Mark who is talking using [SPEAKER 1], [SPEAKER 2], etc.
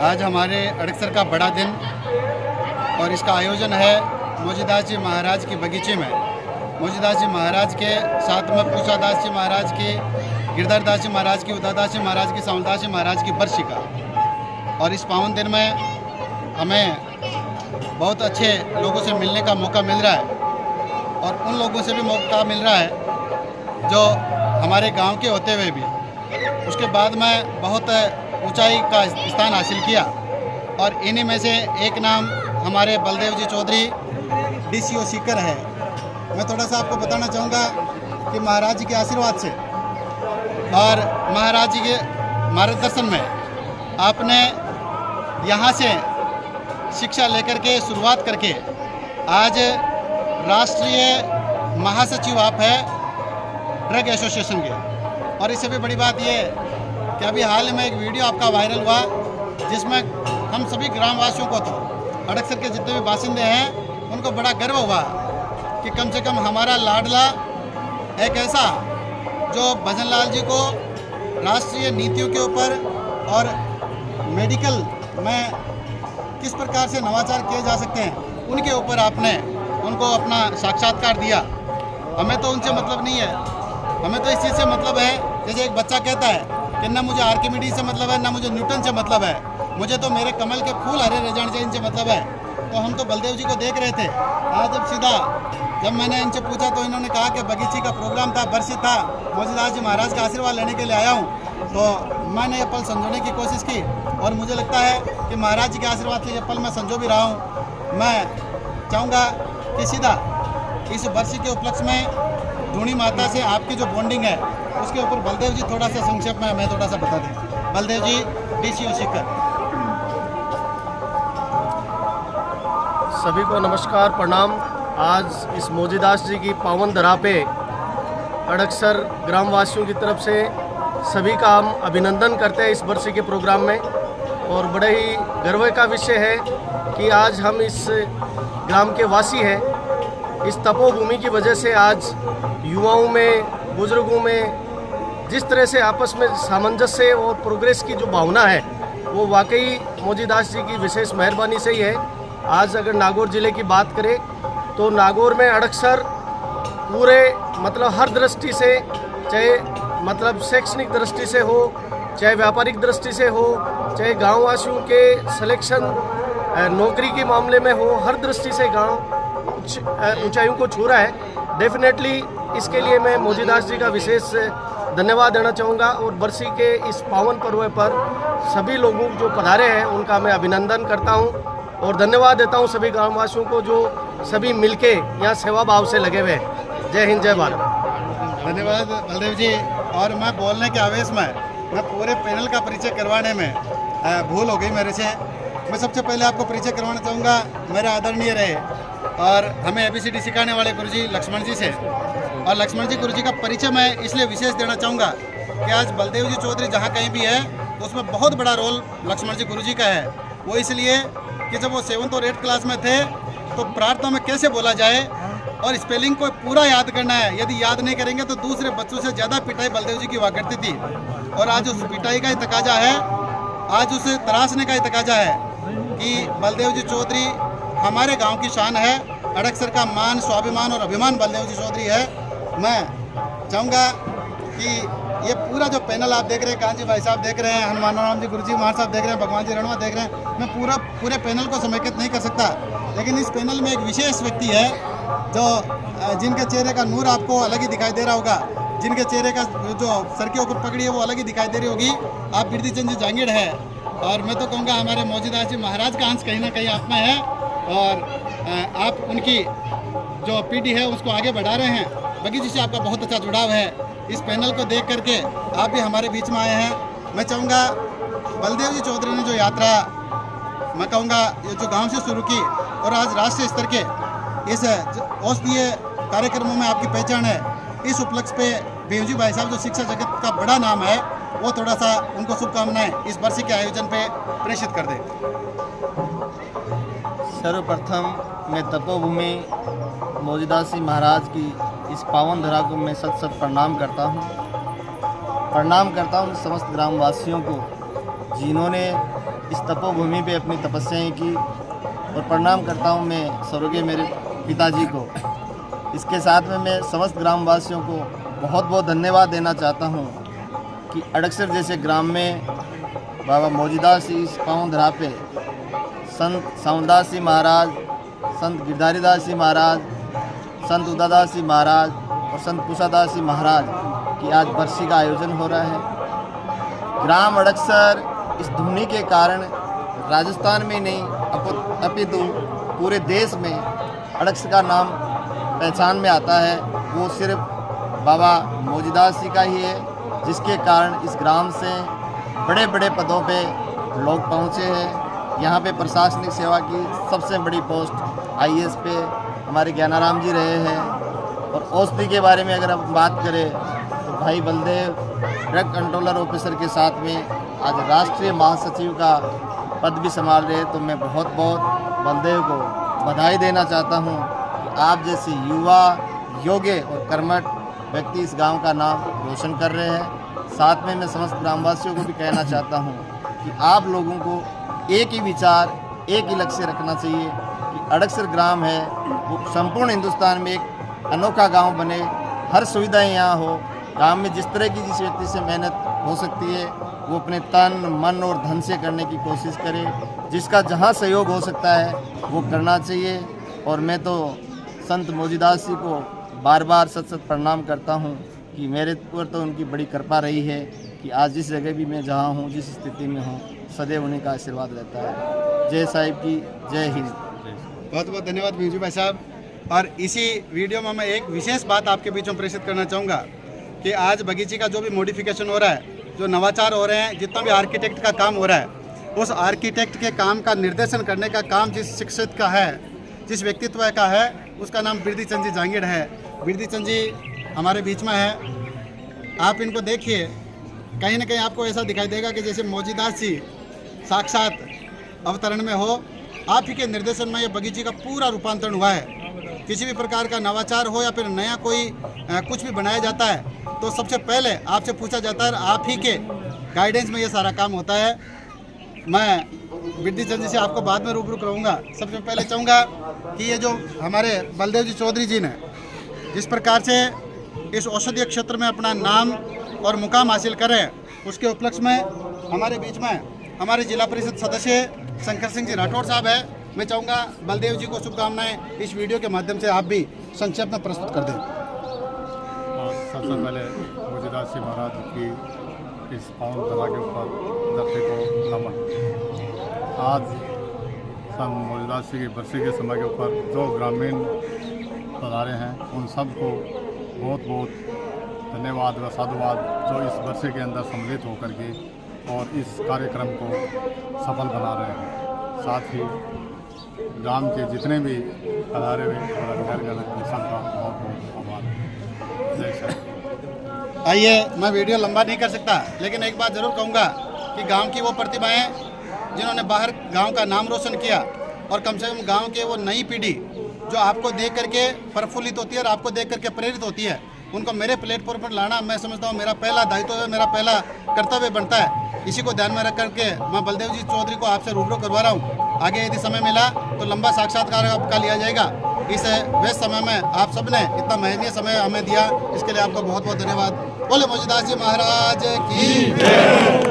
[SPEAKER 1] आज हमारे अड़कसर का बड़ा दिन और इसका आयोजन है मोजीदास जी महाराज की बगीचे में। मोजीदास जी महाराज के साथ में पूषादास जी महाराज की, गिरधर दास जी महाराज की, उदादास जी महाराज की, सांवलदास जी महाराज की बरसी का। और इस पावन दिन में हमें बहुत अच्छे लोगों से मिलने का मौका मिल रहा है और उन लोगों से भी मौका मिल रहा है जो हमारे गांव के होते हुए भी उसके बाद में बहुत ऊंचाई का स्थान हासिल किया। और इन्हीं में से एक नाम हमारे बलदेव जी चौधरी DCO सीकर है। मैं थोड़ा सा आपको बताना चाहूँगा कि महाराज जी के आशीर्वाद से और महाराज जी के मार्गदर्शन में आपने यहाँ से शिक्षा लेकर के शुरुआत करके आज राष्ट्रीय महासचिव आप है ड्रग एसोसिएशन के। और इससे भी बड़ी बात ये कि अभी हाल में एक वीडियो आपका वायरल हुआ जिसमें हम सभी ग्रामवासियों को, तो अड़कसर के जितने भी बासिंदे हैं, उनको बड़ा गर्व हुआ कि कम से कम हमारा लाडला एक ऐसा जो भजन लाल जी को राष्ट्रीय नीतियों के ऊपर और मेडिकल में किस प्रकार से नवाचार किए जा सकते हैं उनके ऊपर आपने उनको अपना साक्षात्कार दिया। हमें तो उनसे मतलब नहीं है, हमें तो इस चीज़ से मतलब है, जैसे एक बच्चा कहता है कि ना मुझे आर्किमिडीज से मतलब है, ना मुझे न्यूटन से मतलब है, मुझे तो मेरे कमल के फूल हरे रह जाने से इनसे मतलब है। तो हम तो बलदेव जी को देख रहे थे। आज जब सीधा जब मैंने इनसे पूछा तो इन्होंने कहा कि बगीचे का प्रोग्राम था, बरसी था, मोजीदास जी महाराज का आशीर्वाद लेने के लिए आया हूँ। तो मैंने ये पल संजोने की कोशिश की और मुझे लगता है कि महाराज जी के आशीर्वाद से ये पल मैं संजो भी रहा हूँ। मैं चाहूँगा कि सीधा इस बरसी के उपलक्ष्य में धूणी माता से आपकी जो बॉन्डिंग है उसके ऊपर बलदेव जी थोड़ा सा संक्षेप में हमें थोड़ा सा बता दें। बलदेव जी DCO सीकर।
[SPEAKER 2] सभी को नमस्कार, प्रणाम। आज इस मोजीदास जी की पावन धरा पे अड़कसर ग्रामवासियों की तरफ से सभी का हम अभिनंदन करते हैं इस बरसी के प्रोग्राम में। और बड़े ही गर्व का विषय है कि आज हम इस ग्राम के वासी हैं। इस तपोभूमि की वजह से आज युवाओं में, बुजुर्गों में जिस तरह से आपस में सामंजस्य और प्रोग्रेस की जो भावना है वो वाकई मोजीदास जी की विशेष मेहरबानी से ही है। आज अगर नागौर ज़िले की बात करें तो नागौर में अड़कसर पूरे मतलब हर दृष्टि से, चाहे मतलब शैक्षणिक दृष्टि से हो, चाहे व्यापारिक दृष्टि से हो, चाहे गाँववासियों के सिलेक्शन नौकरी के मामले में हो, हर दृष्टि से गाँव ऊंचाइयों को छू रहा है। डेफिनेटली इसके लिए मैं मोजीदास जी का विशेष धन्यवाद देना चाहूँगा। और बरसी के इस पावन पर्व पर सभी लोगों जो पधारे हैं उनका मैं अभिनंदन करता हूँ और धन्यवाद देता हूँ सभी ग्रामवासियों को जो सभी मिलके यहाँ सेवा भाव से लगे हुए हैं। जय हिंद, जय भारत।
[SPEAKER 1] धन्यवाद बलदेव जी। और मैं बोलने के आवेश में मैं पूरे पैनल का परिचय करवाने में भूल हो गई मेरे से। मैं सबसे पहले आपको परिचय करवाना चाहूँगा मेरे आदरणीय रहे और हमें ABCD सिखाने वाले गुरुजी लक्ष्मण जी से। और लक्ष्मण जी गुरुजी का परिचय मैं इसलिए विशेष देना चाहूँगा कि आज बलदेव जी चौधरी जहाँ कहीं भी है तो उसमें बहुत बड़ा रोल लक्ष्मण जी गुरुजी का है। वो इसलिए कि जब वो 7th और 8th क्लास में थे तो प्रार्थना में कैसे बोला जाए और स्पेलिंग को पूरा याद करना है, यदि याद नहीं करेंगे तो दूसरे बच्चों से ज़्यादा पिटाई बलदेव जी की हुआ करती थी। और आज उस पिटाई का ही तकाजा है, आज उसे तराशने का ही तकाजा है कि बलदेव जी चौधरी हमारे गांव की शान है, अड़कसर का मान, स्वाभिमान और अभिमान बलदेव जी चौधरी है। मैं चाहूँगा कि ये पूरा जो पैनल आप देख रहे हैं, कांजी भाई साहब देख रहे हैं, हनुमान राम जी गुरुजी महाराज साहब देख रहे हैं, भगवान जी रणवा देख रहे हैं, मैं पूरे पैनल को समेकित नहीं कर सकता। लेकिन इस पैनल में एक विशेष व्यक्ति है जो जिनके चेहरे का नूर आपको अलग ही दिखाई दे रहा होगा, जिनके चेहरे का जो सर के ऊपर पगड़ी है वो अलग ही दिखाई दे रही होगी। आप बिरदी चंद जी जांगीड़ है और मैं तो कहूँगा हमारे मोजीदास जी महाराज का अंश कहीं ना कहीं आप में है और आप उनकी जो पीढ़ी है उसको आगे बढ़ा रहे हैं। बगीचे से आपका बहुत अच्छा जुड़ाव है। इस पैनल को देख करके आप भी हमारे बीच में आए हैं। मैं चाहूँगा बलदेव जी चौधरी ने जो यात्रा मैं कहूँगा ये जो गांव से शुरू की और आज राष्ट्रीय स्तर के इस औषधीय कार्यक्रमों में आपकी पहचान है, इस उपलक्ष्य पे बेवजी भाई साहब जो शिक्षा जगत का बड़ा नाम है वो थोड़ा सा उनको शुभकामनाएं इस बरसी के आयोजन पे प्रेषित कर दें।
[SPEAKER 3] सर्वप्रथम मैं तपोभूमि मोजीदास जी महाराज की इस पावन धरा को मैं सत प्रणाम करता हूँ समस्त ग्रामवासियों को जिन्होंने इस तपोभूमि पे अपनी तपस्याएं की और प्रणाम करता हूँ मैं स्वर्गीय मेरे पिताजी को। इसके साथ में मैं समस्त ग्रामवासियों को बहुत बहुत धन्यवाद देना चाहता हूँ कि अड़कसर जैसे ग्राम में बाबा मौजूदास जी इस पावन धरा पे संत सावनदास जी महाराज, संत गिरधारीदास जी महाराज, संत उदादास जी महाराज और संत कुशादास जी महाराज की आज बरसी का आयोजन हो रहा है। ग्राम अड़कसर इस धुनी के कारण राजस्थान में नहीं अपितु पूरे देश में अड़कसर का नाम पहचान में आता है। वो सिर्फ बाबा मौजूदास जी का ही है, जिसके कारण इस ग्राम से बड़े बड़े पदों पे लोग पहुँचे हैं। यहाँ पे प्रशासनिक सेवा की सबसे बड़ी पोस्ट IAS पे हमारे ज्ञानाराम जी रहे हैं। और औषधि के बारे में अगर हम बात करें तो भाई बलदेव ड्रग कंट्रोलर ऑफिसर के साथ में आज राष्ट्रीय महासचिव का पद भी संभाल रहे। तो मैं बहुत बहुत बलदेव को बधाई देना चाहता हूँ कि आप जैसे युवा, योग्य और कर्मठ व्यक्ति इस गांव का नाम रोशन कर रहे हैं। साथ में मैं समस्त ग्रामवासियों को भी कहना चाहता हूँ कि आप लोगों को एक ही विचार, एक ही लक्ष्य रखना चाहिए कि अड़कसर ग्राम है वो संपूर्ण हिंदुस्तान में एक अनोखा गांव बने, हर सुविधाएं यहाँ हो। गांव में जिस तरह की जिस व्यक्ति से मेहनत हो सकती है वो अपने तन, मन और धन से करने की कोशिश करे। जिसका जहाँ सहयोग हो सकता है वो करना चाहिए। और मैं तो संत मौजूदास जी को बार बार सत सत प्रणाम करता हूँ कि मेरे ऊपर तो उनकी बड़ी कृपा रही है कि आज जिस जगह भी मैं जहाँ हूँ, जिस स्थिति में हूँ, सदैव उन्हीं का आशीर्वाद रहता है। जय साहिब की जय हिंद।
[SPEAKER 1] बहुत बहुत धन्यवाद भीमजी भाई साहब। और इसी वीडियो में मैं एक विशेष बात आपके बीच में प्रेषित करना चाहूँगा कि आज बगीचे का जो भी मॉडिफिकेशन हो रहा है, जो नवाचार हो रहे हैं, जितना भी आर्किटेक्ट का काम हो रहा है, उस आर्किटेक्ट के काम का निर्देशन करने का काम जिस शिक्षित का है, जिस व्यक्तित्व का है, उसका नाम बिरदी चंद जी जांगीड़ है। बिरदी चंद जी हमारे बीच में है। आप इनको देखिए, कहीं ना कहीं आपको ऐसा दिखाई देगा कि जैसे मौजूदास जी साक्षात अवतरण में हो। आप ही के निर्देशन में ये बगीचे का पूरा रूपांतरण हुआ है। किसी भी प्रकार का नवाचार हो या फिर नया कोई कुछ भी बनाया जाता है तो सबसे पहले आपसे पूछा जाता है, आप ही के गाइडेंस में ये सारा काम होता है। मैं बिरदी चंद जी से आपको बाद में रूबरू कराऊंगा। सबसे पहले चाहूँगा कि ये जो हमारे बलदेव जी चौधरी जी ने जिस प्रकार से इस औषधीय क्षेत्र में अपना नाम और मुकाम हासिल करें, उसके उपलक्ष्य में हमारे बीच में हमारे जिला परिषद सदस्य शंकर सिंह जी राठौड़ साहब है। मैं चाहूँगा बलदेव जी को शुभकामनाएं इस वीडियो के माध्यम से आप भी संक्षेप में प्रस्तुत कर दें।
[SPEAKER 4] सबसे पहले मौजूदास जी महाराज की इस पावन धरा के ऊपर धरती को नमन। आज संत मौजूदास जी की बरसी के समय के ऊपर जो ग्रामीण पधारे हैं उन सबको बहुत बहुत धन्यवाद व साधुवाद जो इस बरसी के अंदर सम्मिलित होकर के और इस कार्यक्रम को सफल बना रहे हैं। साथ ही ग्राम के जितने भी पधारे हुए सबका बहुत बहुत आभार। जय श्री।
[SPEAKER 1] आइए, मैं वीडियो लंबा नहीं कर सकता, लेकिन एक बात ज़रूर कहूँगा कि गांव की वो प्रतिभाएं जिन्होंने बाहर गांव का नाम रोशन किया और कम से कम गांव के वो नई पीढ़ी जो आपको देख करके प्रफुल्लित होती है और आपको देख करके प्रेरित होती है, उनको मेरे प्लेटफॉर्म पर लाना मैं समझता हूँ मेरा पहला दायित्व है, मेरा पहला कर्तव्य बनता है। इसी को ध्यान में रख करके मैं बलदेव जी चौधरी को आपसे रूबरू करवा रहा हूँ। आगे यदि समय मिला तो लंबा साक्षात्कार आपका लिया जाएगा। इस व्यस्त समय में आप सबने इतना महंगे समय हमें दिया, इसके लिए आपका बहुत बहुत धन्यवाद। बोले मौजूदास जी महाराज की।